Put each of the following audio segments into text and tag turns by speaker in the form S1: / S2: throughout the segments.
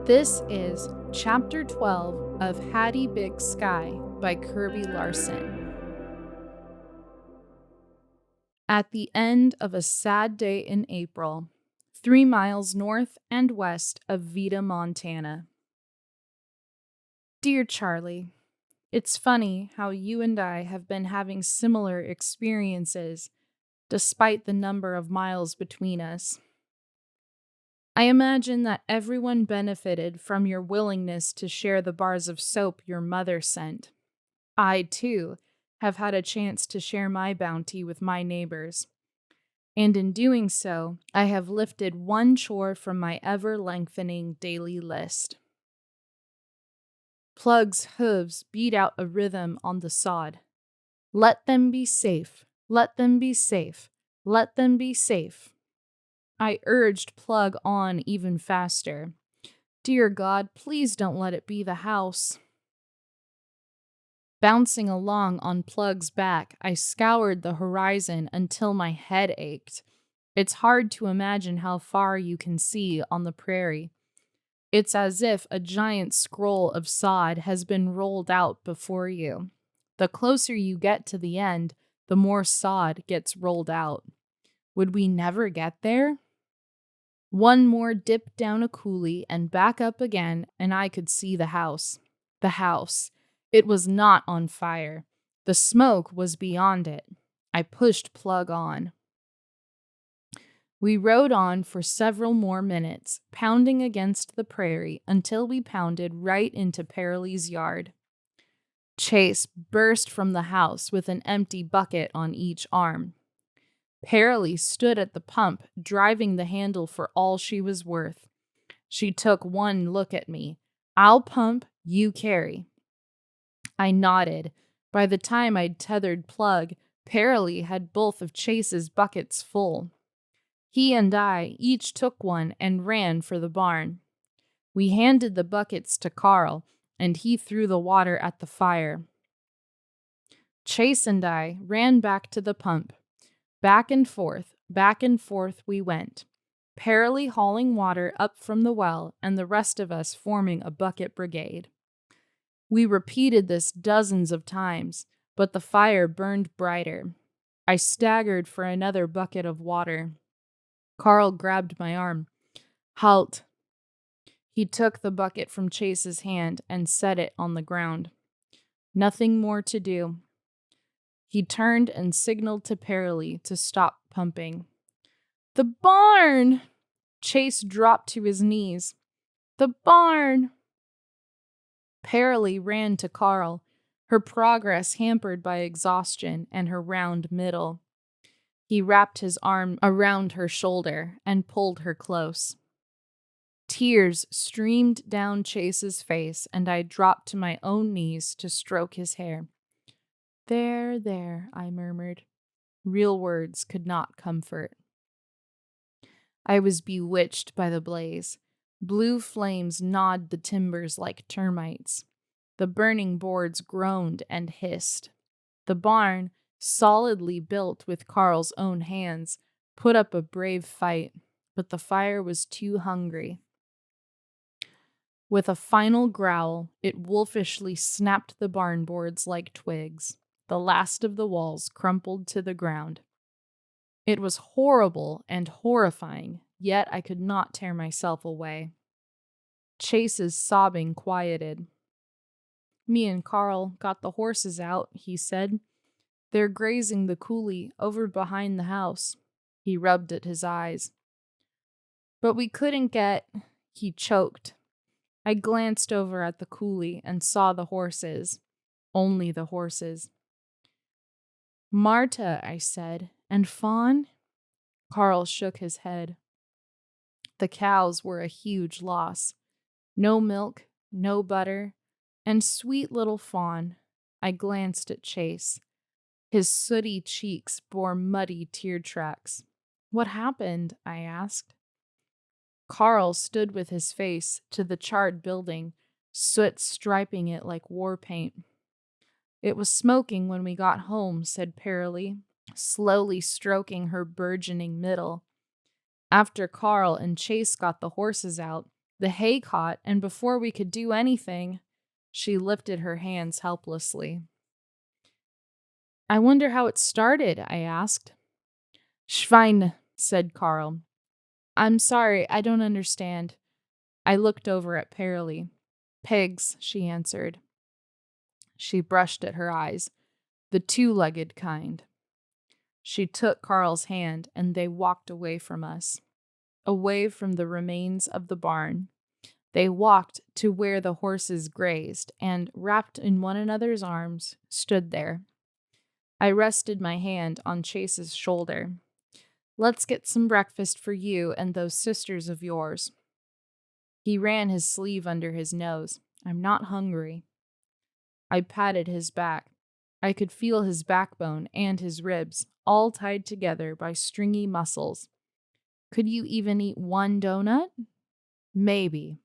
S1: This is Chapter 12 of Hattie Big Sky by Kirby Larson. At the end of a sad day in April, 3 miles north and west of Vida, Montana. Dear Charlie, it's funny how you and I have been having similar experiences despite the number of miles between us. I imagine that everyone benefited from your willingness to share the bars of soap your mother sent. I, too, have had a chance to share my bounty with my neighbors. And in doing so, I have lifted one chore from my ever-lengthening daily list. Plug's hooves beat out a rhythm on the sod. Let them be safe, let them be safe, let them be safe. I urged Plug on even faster. Dear God, please don't let it be the house. Bouncing along on Plug's back, I scoured the horizon until my head ached. It's hard to imagine how far you can see on the prairie. It's as if a giant scroll of sod has been rolled out before you. The closer you get to the end, the more sod gets rolled out. Would we never get there? One more dip down a coulee and back up again, and I could see the house. The house. It was not on fire. The smoke was beyond it. I pushed Plug on. We rode on for several more minutes, pounding against the prairie until we pounded right into Paraly's yard. Chase burst from the house with an empty bucket on each arm. Paraly stood at the pump, driving the handle for all she was worth. She took one look at me. I'll pump, you carry. I nodded. By the time I'd tethered Plug, Paraly had both of Chase's buckets full. He and I each took one and ran for the barn. We handed the buckets to Carl, and he threw the water at the fire. Chase and I ran back to the pump. Back and forth we went, Paraly hauling water up from the well and the rest of us forming a bucket brigade. We repeated this dozens of times, but the fire burned brighter. I staggered for another bucket of water. Carl grabbed my arm. Halt. He took the bucket from Chase's hand and set it on the ground. Nothing more to do. He turned and signaled to Paraly to stop pumping. The barn! Chase dropped to his knees. The barn! Paraly ran to Carl, her progress hampered by exhaustion and her round middle. He wrapped his arm around her shoulder and pulled her close. Tears streamed down Chase's face, and I dropped to my own knees to stroke his hair. There, there, I murmured. Real words could not comfort. I was bewitched by the blaze. Blue flames gnawed the timbers like termites. The burning boards groaned and hissed. The barn, solidly built with Carl's own hands, put up a brave fight, but the fire was too hungry. With a final growl, it wolfishly snapped the barn boards like twigs. The last of the walls crumpled to the ground. It was horrible and horrifying, yet I could not tear myself away. Chase's sobbing quieted. Me and Carl got the horses out, he said. They're grazing the coulee over behind the house. He rubbed at his eyes. But we couldn't get... He choked. I glanced over at the coulee and saw the horses. Only the horses. Marta, I said, and Fawn? Carl shook his head. The cows were a huge loss. No milk, no butter, and sweet little Fawn. I glanced at Chase. His sooty cheeks bore muddy tear tracks. What happened? I asked. Carl stood with his face to the charred building, soot striping it like war paint. It was smoking when we got home, said Paraly, slowly stroking her burgeoning middle. After Carl and Chase got the horses out, the hay caught, and before we could do anything, she lifted her hands helplessly. I wonder how it started, I asked. Schwein, said Carl. I'm sorry, I don't understand. I looked over at Pearlie. Pigs, she answered. She brushed at her eyes. The two-legged kind. She took Carl's hand, and they walked away from us, away from the remains of the barn. They walked to where the horses grazed, and, wrapped in one another's arms, stood there. I rested my hand on Chase's shoulder. Let's get some breakfast for you and those sisters of yours. He ran his sleeve under his nose. I'm not hungry. I patted his back. I could feel his backbone and his ribs, all tied together by stringy muscles. Could you even eat one donut? Maybe.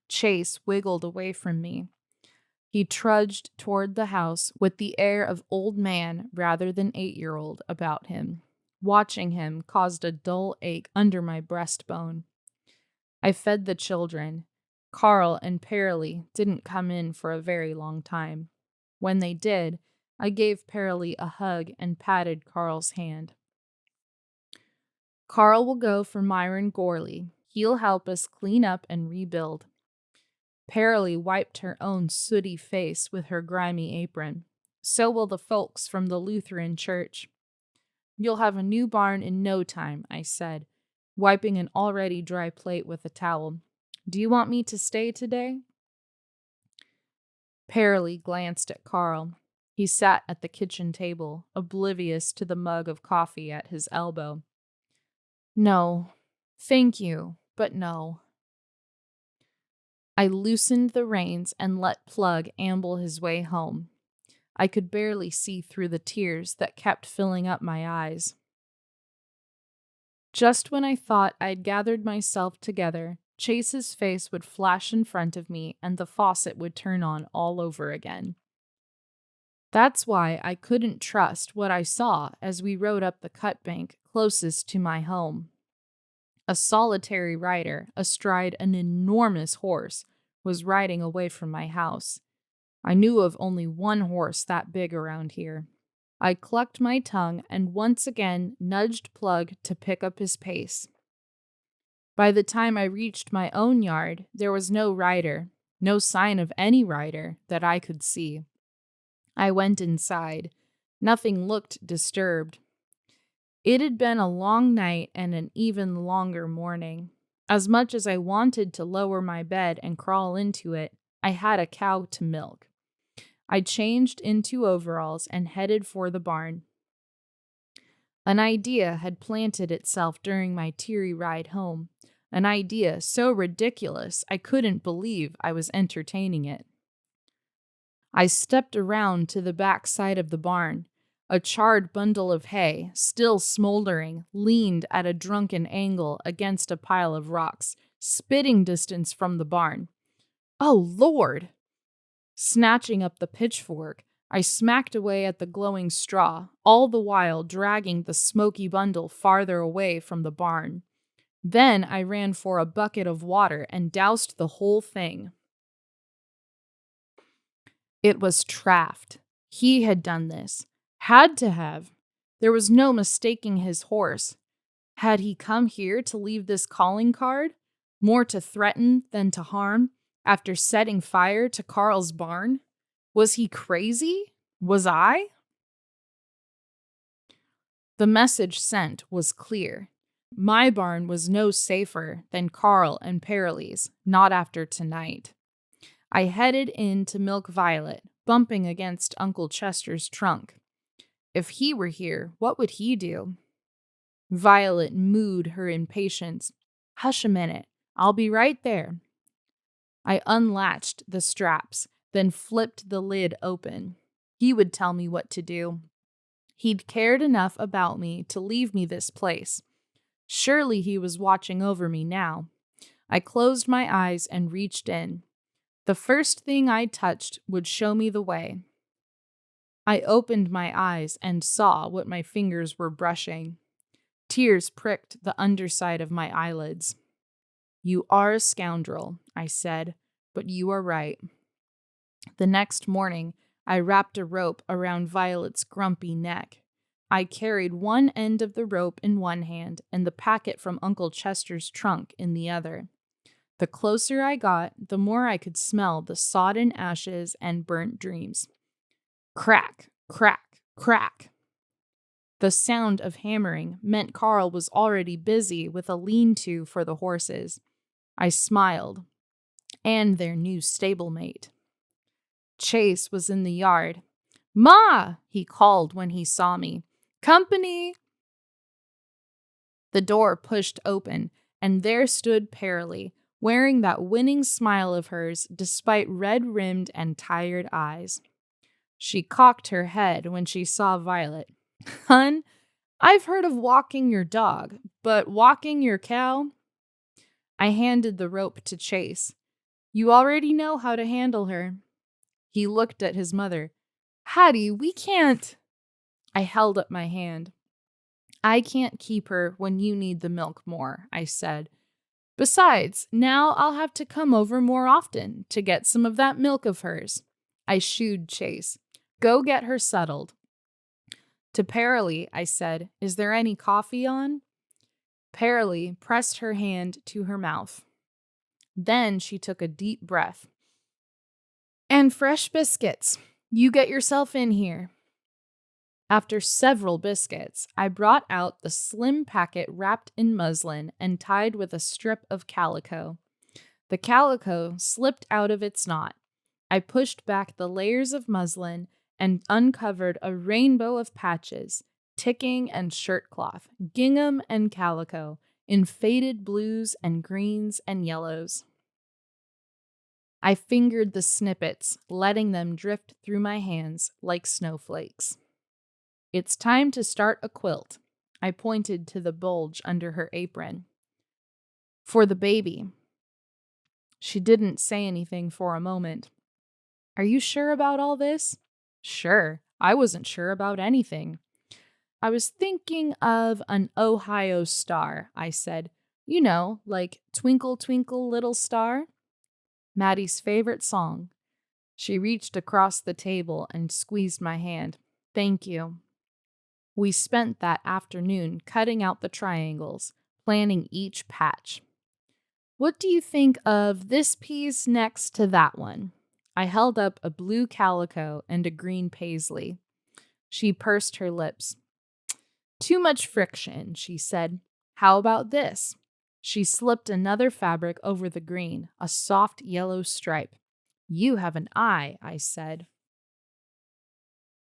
S1: Chase wiggled away from me. He trudged toward the house with the air of old man rather than 8-year-old about him. Watching him caused a dull ache under my breastbone. I fed the children. Carl and Pearlie didn't come in for a very long time. When they did, I gave Pearlie a hug and patted Carl's hand. Carl will go for Myron Gorley. He'll help us clean up and rebuild. Pearlie wiped her own sooty face with her grimy apron. So will the folks from the Lutheran church. You'll have a new barn in no time, I said, wiping an already dry plate with a towel. Do you want me to stay today? Pearlie glanced at Carl. He sat at the kitchen table, oblivious to the mug of coffee at his elbow. No, thank you, but no. I loosened the reins and let Plug amble his way home. I could barely see through the tears that kept filling up my eyes. Just when I thought I'd gathered myself together, Chase's face would flash in front of me and the faucet would turn on all over again. That's why I couldn't trust what I saw as we rode up the cut bank closest to my home. A solitary rider, astride an enormous horse, was riding away from my house. I knew of only one horse that big around here. I clucked my tongue and once again nudged Plug to pick up his pace. By the time I reached my own yard, there was no rider, no sign of any rider that I could see. I went inside. Nothing looked disturbed. It had been a long night and an even longer morning. As much as I wanted to lower my bed and crawl into it, I had a cow to milk. I changed into overalls and headed for the barn. An idea had planted itself during my teary ride home, an idea so ridiculous I couldn't believe I was entertaining it. I stepped around to the back side of the barn. A charred bundle of hay, still smoldering, leaned at a drunken angle against a pile of rocks, spitting distance from the barn. Oh, Lord! Snatching up the pitchfork, I smacked away at the glowing straw, all the while dragging the smoky bundle farther away from the barn. Then I ran for a bucket of water and doused the whole thing. It was Traft. He had done this. Had to have. There was no mistaking his horse. Had he come here to leave this calling card? More to threaten than to harm, after setting fire to Carl's barn? Was he crazy? Was I? The message sent was clear. My barn was no safer than Carl and Pearlie's, not after tonight. I headed in to milk Violet, bumping against Uncle Chester's trunk. If he were here, what would he do? Violet mooed her impatience. Hush a minute. I'll be right there. I unlatched the straps, then flipped the lid open. He would tell me what to do. He'd cared enough about me to leave me this place. Surely he was watching over me now. I closed my eyes and reached in. The first thing I touched would show me the way. I opened my eyes and saw what my fingers were brushing. Tears pricked the underside of my eyelids. "You are a scoundrel," I said, "but you are right." The next morning, I wrapped a rope around Violet's grumpy neck. I carried one end of the rope in one hand and the packet from Uncle Chester's trunk in the other. The closer I got, the more I could smell the sodden ashes and burnt dreams. Crack, crack, crack. The sound of hammering meant Carl was already busy with a lean-to for the horses. I smiled. And their new stablemate. Chase was in the yard. "Ma!" he called when he saw me. "Company!" The door pushed open, and there stood Pearlie, wearing that winning smile of hers despite red-rimmed and tired eyes. She cocked her head when she saw Violet. "Hun, I've heard of walking your dog, but walking your cow?" I handed the rope to Chase. "You already know how to handle her." He looked at his mother. "Hattie, we can't." I held up my hand. "I can't keep her when you need the milk more," I said. "Besides, now I'll have to come over more often to get some of that milk of hers." I shooed Chase. "Go get her settled." To Pearlie, I said, "Is there any coffee on?" Pearlie pressed her hand to her mouth. Then she took a deep breath. "And fresh biscuits. You get yourself in here." After several biscuits, I brought out the slim packet wrapped in muslin and tied with a strip of calico. The calico slipped out of its knot. I pushed back the layers of muslin and uncovered a rainbow of patches, ticking and shirt cloth, gingham and calico, in faded blues and greens and yellows. I fingered the snippets, letting them drift through my hands like snowflakes. "It's time to start a quilt." I pointed to the bulge under her apron. "For the baby." She didn't say anything for a moment. "Are you sure about all this?" "Sure. I wasn't sure about anything." "I was thinking of an Ohio star," I said. "You know, like Twinkle, Twinkle, Little Star." Maddie's favorite song. She reached across the table and squeezed my hand. "Thank you." We spent that afternoon cutting out the triangles, planning each patch. "What do you think of this piece next to that one?" I held up a blue calico and a green paisley. She pursed her lips. "Too much friction," she said. "How about this?" She slipped another fabric over the green, a soft yellow stripe. "You have an eye," I said.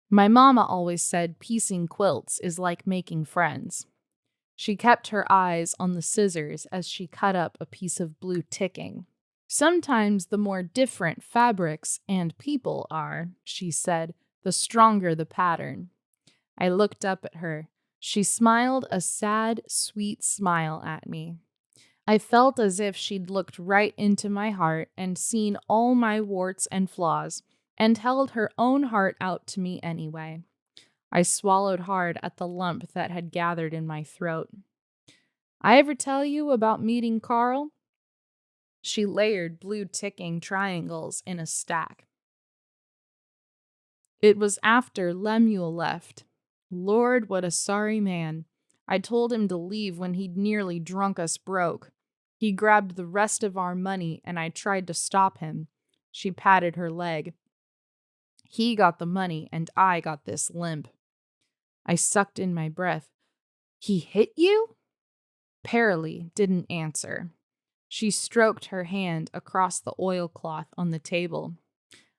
S1: My mama always said piecing quilts is like making friends. She kept her eyes on the scissors as she cut up a piece of blue ticking. "Sometimes the more different fabrics and people are," she said, "the stronger the pattern." I looked up at her. She smiled a sad, sweet smile at me. I felt as if she'd looked right into my heart and seen all my warts and flaws, and held her own heart out to me anyway. I swallowed hard at the lump that had gathered in my throat. "I ever tell you about meeting Carl?" She layered blue ticking triangles in a stack. "It was after Lemuel left. Lord, what a sorry man. I told him to leave when he'd nearly drunk us broke. He grabbed the rest of our money and I tried to stop him." She patted her leg. "He got the money and I got this limp." I sucked in my breath. "He hit you?" Pearlie didn't answer. She stroked her hand across the oilcloth on the table.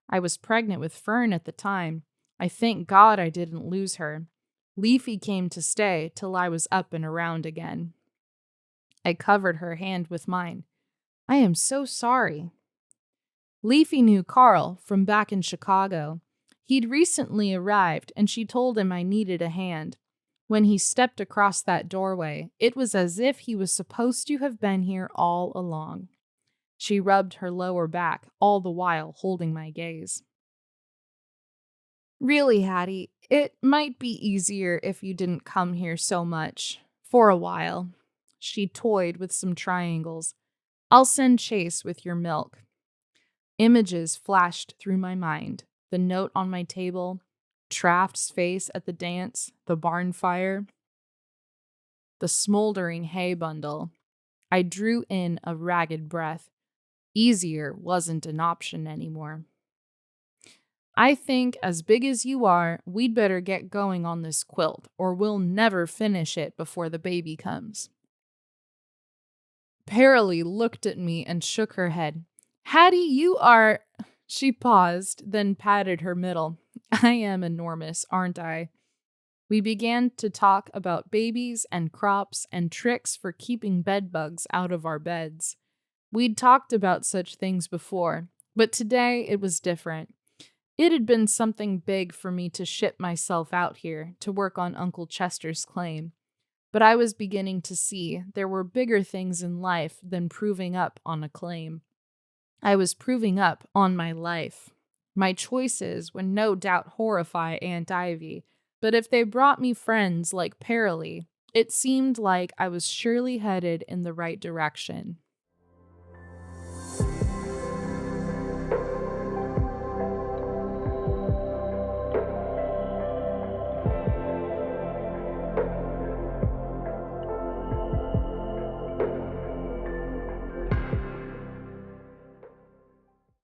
S1: "I was pregnant with Fern at the time. I thank God I didn't lose her. Leafy came to stay till I was up and around again." I covered her hand with mine. "I am so sorry." Leafy knew Carl from back in Chicago. He'd recently arrived, and she told him I needed a hand. When he stepped across that doorway, it was as if he was supposed to have been here all along. She rubbed her lower back, all the while holding my gaze. "Really, Hattie, it might be easier if you didn't come here so much. For a while, she toyed with some triangles. I'll send Chase with your milk. Images flashed through my mind. The note on my table, Traft's face at the dance, the barn fire, the smoldering hay bundle. I drew in a ragged breath. Easier wasn't an option anymore. I think, as big as you are, we'd better get going on this quilt, or we'll never finish it before the baby comes. Paralee looked at me and shook her head. Hattie, you are... She paused, then patted her middle. I am enormous, aren't I? We began to talk about babies and crops and tricks for keeping bedbugs out of our beds. We'd talked about such things before, but today it was different. It had been something big for me to ship myself out here to work on Uncle Chester's claim. But I was beginning to see there were bigger things in life than proving up on a claim. I was proving up on my life. My choices would no doubt horrify Aunt Ivy, but if they brought me friends like Paralee, it seemed like I was surely headed in the right direction.